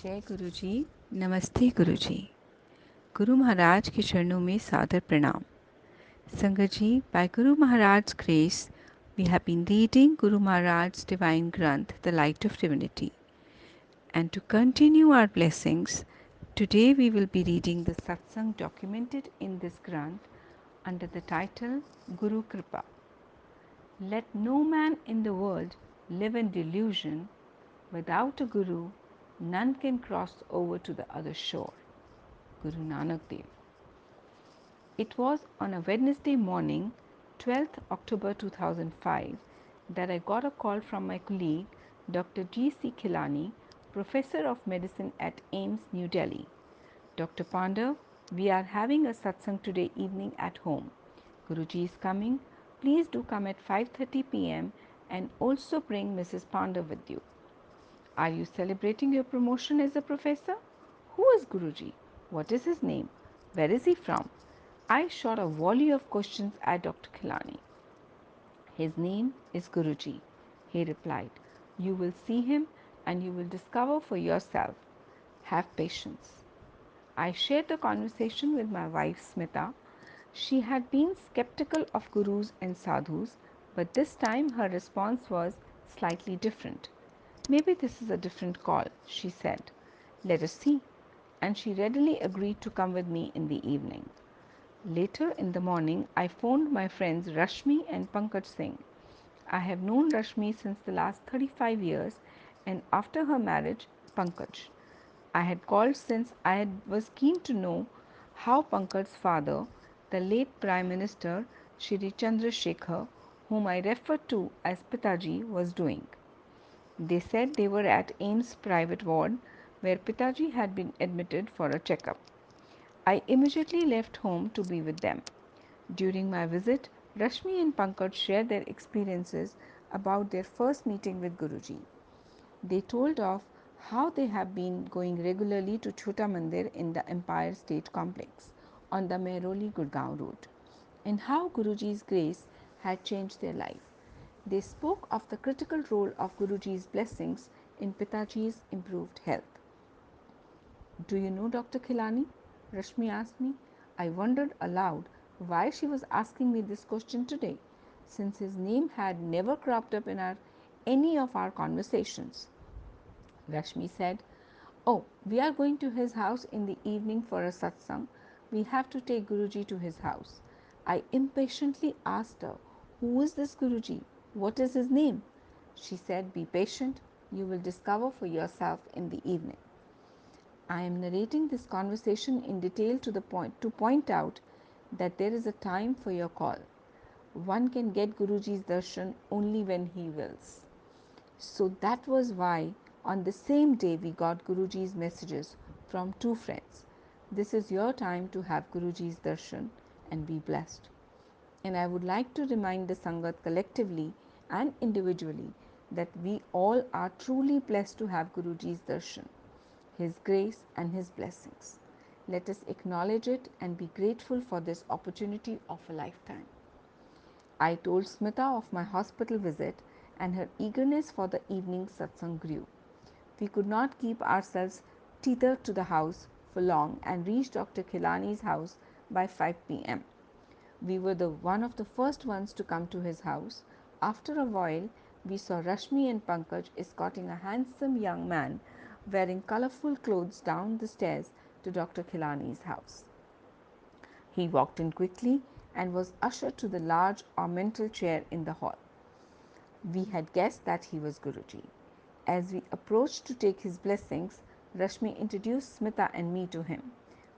जय गुरु जी, नमस्ते गुरु जी। गुरु महाराज के चरणों में सादर प्रणाम। संगत जी, by Guru Maharaj's grace, we have been reading Guru Maharaj's divine Granth, the Light of Divinity. And to continue our blessings, today we will be reading the satsang documented in this Granth under the title Guru KRIPA. Let no man in the world live in delusion. Without a Guru, none can cross over to the other shore. Guru Nanak Dev. It was on a Wednesday morning, 12th October 2005, that I got a call from my colleague, Dr. G.C. Khilani, Professor of Medicine at AIIMS, New Delhi. Dr. Pandav, we are having a satsang today evening at home. Guruji is coming. Please do come at 5:30 p.m. and also bring Mrs. Pandav with you. Are you celebrating your promotion as a professor? Who is Guruji? What is his name? Where is he from? I shot a volley of questions at Dr. Khilani. His name is Guruji, he replied. You will see him and you will discover for yourself. Have patience. I shared the conversation with my wife Smita. She had been skeptical of gurus and sadhus, but this time her response was slightly different. Maybe this is a different call, she said. Let us see. And she readily agreed to come with me in the evening. Later in the morning, I phoned my friends Rashmi and Pankaj Singh. I have known Rashmi since the last 35 years, and after her marriage, Pankaj. I had called since was keen to know how Pankaj's father, the late Prime Minister Shri Chandra whom I referred to as Pitaji, was doing. They said they were at AIIMS private ward where Pitaji had been admitted for a checkup. I immediately left home to be with them. During my visit, Rashmi and Pankaj shared their experiences about their first meeting with Guruji. They told of how they have been going regularly to Chota Mandir in the Empire State Complex on the Mehroli Gurgaon road, and how Guruji's grace had changed their life. They spoke of the critical role of Guruji's blessings in Pitaji's improved health. Do you know Dr. Khilani? Rashmi asked me. I wondered aloud why she was asking me this question today, since his name had never cropped up in any of our conversations. Rashmi said, Oh, we are going to his house in the evening for a satsang. We have to take Guruji to his house. I impatiently asked her, Who is this Guruji? What is his name? She said, Be patient. You will discover for yourself in the evening. I am narrating this conversation in detail to point out that there is a time for your call. One can get Guruji's darshan only when he wills. So that was why on the same day we got Guruji's messages from two friends. This is your time to have Guruji's darshan and be blessed. And I would like to remind the Sangat collectively and individually that we all are truly blessed to have Guruji's darshan, his grace and his blessings. Let us acknowledge it and be grateful for this opportunity of a lifetime. I told Smita of my hospital visit, and her eagerness for the evening satsang grew. We could not keep ourselves tethered to the house for long and reached Dr. Khilani's house by 5 p.m. We were one of the first ones to come to his house. After a while, we saw Rashmi and Pankaj escorting a handsome young man wearing colorful clothes down the stairs to Dr. Khilani's house. He walked in quickly and was ushered to the large ornamental chair in the hall. We had guessed that he was Guruji. As we approached to take his blessings, Rashmi introduced Smita and me to him.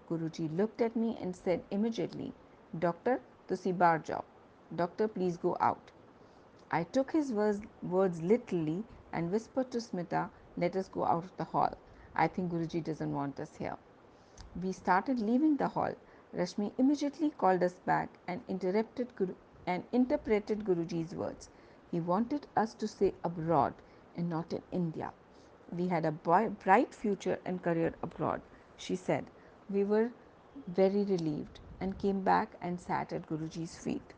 Guruji looked at me and said immediately, Doctor, tusi baar jao. Doctor, please go out. I took his words literally and whispered to Smita, let us go out of the hall. I think Guruji doesn't want us here. We started leaving the hall. Rashmi immediately called us back and interpreted Guruji's words. He wanted us to say abroad and not in India. We had a bright future and career abroad, she said. We were very relieved and came back and sat at Guruji's feet.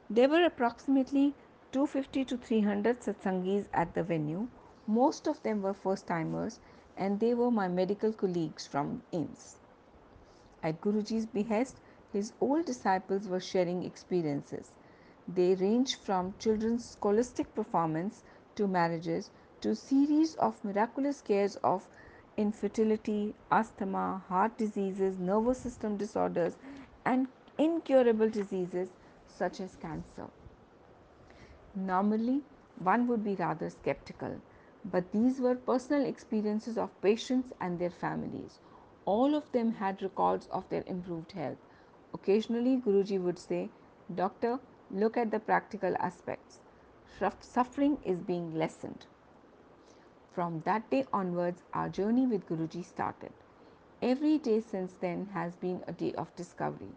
There were approximately 250 to 300 satsangis at the venue. Most of them were first timers and they were my medical colleagues from AIMS. At Guruji's behest, his old disciples were sharing experiences. They ranged from children's scholastic performance to marriages to series of miraculous cares of infertility, asthma, heart diseases, nervous system disorders, and incurable diseases such as cancer. Normally, one would be rather skeptical, but these were personal experiences of patients and their families. All of them had records of their improved health. Occasionally, Guruji would say, "Doctor, look at the practical aspects. Suffering is being lessened." From that day onwards, our journey with Guruji started. Every day since then has been a day of discovery,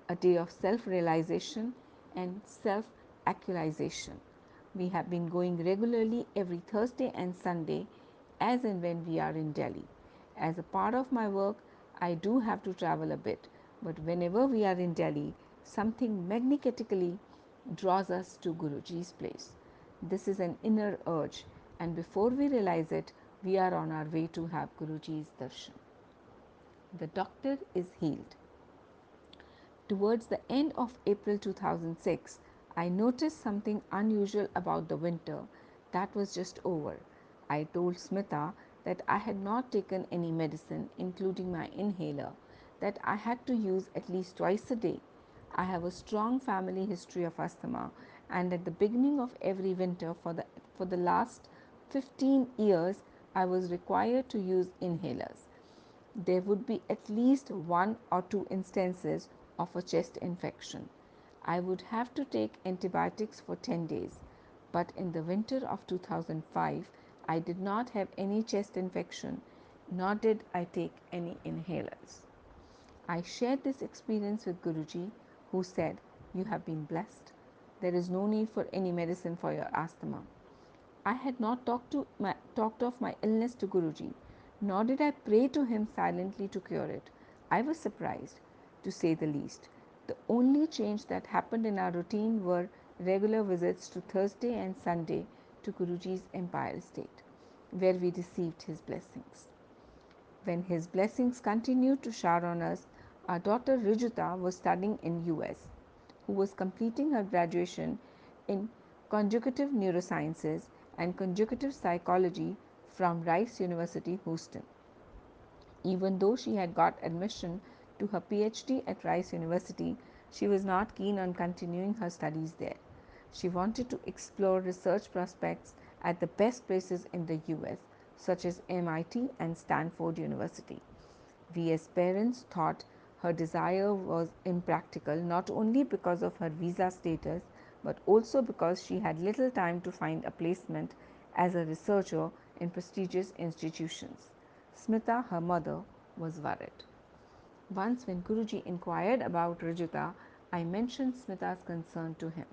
a day of self realization and self actualization. We have been going regularly every Thursday and Sunday as and when we are in Delhi. As a part of my work, I do have to travel a bit, but whenever we are in Delhi, something magnetically draws us to Guruji's place. This is an inner urge, and before we realize it, we are on our way to have Guruji's darshan. The doctor is healed. Towards the end of April 2006, I noticed something unusual about the winter that was just over. I told Smita that I had not taken any medicine, including my inhaler, that I had to use at least twice a day. I have a strong family history of asthma, and at the beginning of every winter for the last 15 years, I was required to use inhalers. There would be at least one or two instances of a chest infection. I would have to take antibiotics for 10 days, but in the winter of 2005, I did not have any chest infection, nor did I take any inhalers. I shared this experience with Guruji, who said, "You have been blessed. There is no need for any medicine for your asthma." I had not talked of my illness to Guruji, nor did I pray to him silently to cure it. I was surprised, to say the least. The only change that happened in our routine were regular visits to Thursday and Sunday to Guruji's Empire State, where we received his blessings. When his blessings continued to shower on us, our daughter Rijuta was studying in US, who was completing her graduation in conjugative neurosciences and conjugative psychology from Rice University, Houston. Even though she had got admission to her PhD at Rice University, she was not keen on continuing her studies there. She wanted to explore research prospects at the best places in the US, such as MIT and Stanford University. We as parents thought her desire was impractical, not only because of her visa status, but also because she had little time to find a placement as a researcher in prestigious institutions. Smita, her mother, was worried. Once, when Guruji inquired about Rajita, I mentioned Smita's concern to him.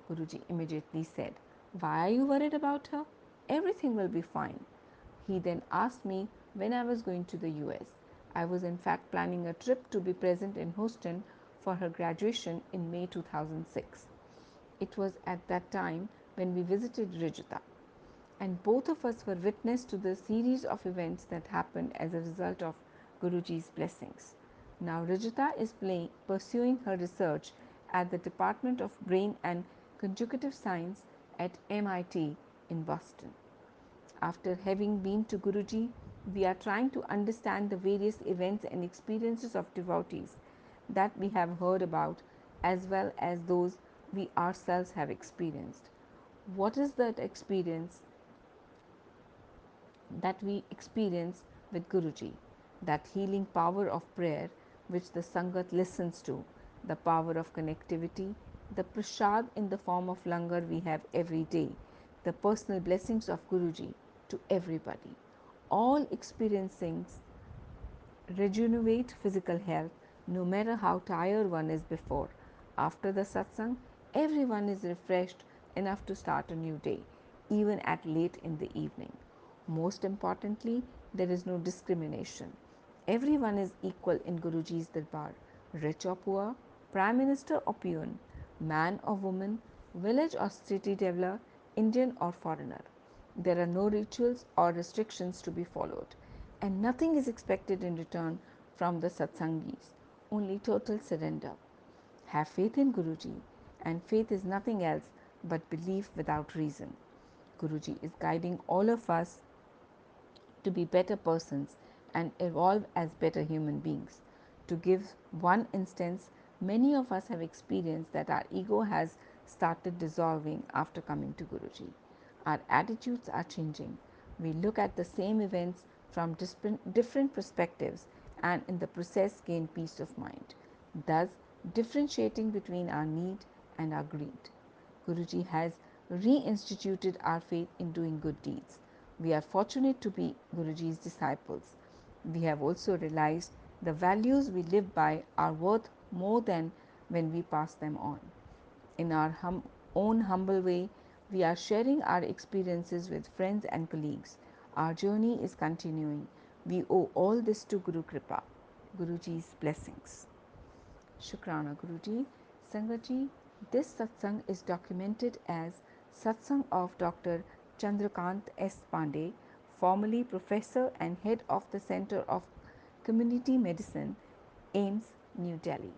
Guruji immediately said, "Why are you worried about her? Everything will be fine." He then asked me when I was going to the US. I was in fact planning a trip to be present in Houston for her graduation in May 2006. It was at that time when we visited Rijita, and both of us were witness to the series of events that happened as a result of Guruji's blessings. Now Rijita is pursuing her research at the Department of Brain and Conjugative Science at MIT in Boston. After having been to Guruji, we are trying to understand the various events and experiences of devotees that we have heard about, as well as those we ourselves have experienced. What is that experience that we experience with Guruji? That healing power of prayer which the Sangat listens to, the power of connectivity, the prasad in the form of langar we have every day, the personal blessings of Guruji to everybody. All experiencing rejuvenate physical health no matter how tired one is before. After the satsang, everyone is refreshed enough to start a new day, even at late in the evening. Most importantly, there is no discrimination. Everyone is equal in Guruji's Darbar, rich or poor, Prime Minister or peon, man or woman, village or city dweller, Indian or foreigner. There are no rituals or restrictions to be followed. and nothing is expected in return from the satsangis, only total surrender. Have faith in Guruji, and faith is nothing else but belief without reason. Guruji is guiding all of us to be better persons and evolve as better human beings. To give one instance, many of us have experienced that our ego has started dissolving after coming to Guruji. Our attitudes are changing. We look at the same events from different perspectives and in the process gain peace of mind, thus differentiating between our need and our greed. Guruji has reinstituted our faith in doing good deeds. We are fortunate to be Guruji's disciples. We have also realized the values we live by are worth more than when we pass them on. In our own humble way, we are sharing our experiences with friends and colleagues. Our journey is continuing. We owe all this to Guru KRIPA, Guruji's blessings. Shukrana Guruji. Sangatji, this satsang is documented as Satsang of Dr. Chandra Kant Pandav, formerly Professor and Head of the Center of Community Medicine, AIMS, New Delhi.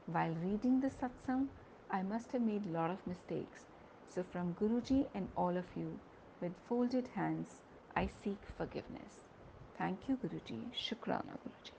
While reading the satsang, I must have made a lot of mistakes. So, from Guruji and all of you, with folded hands, I seek forgiveness. Thank you, Guruji. Shukrana, Guruji.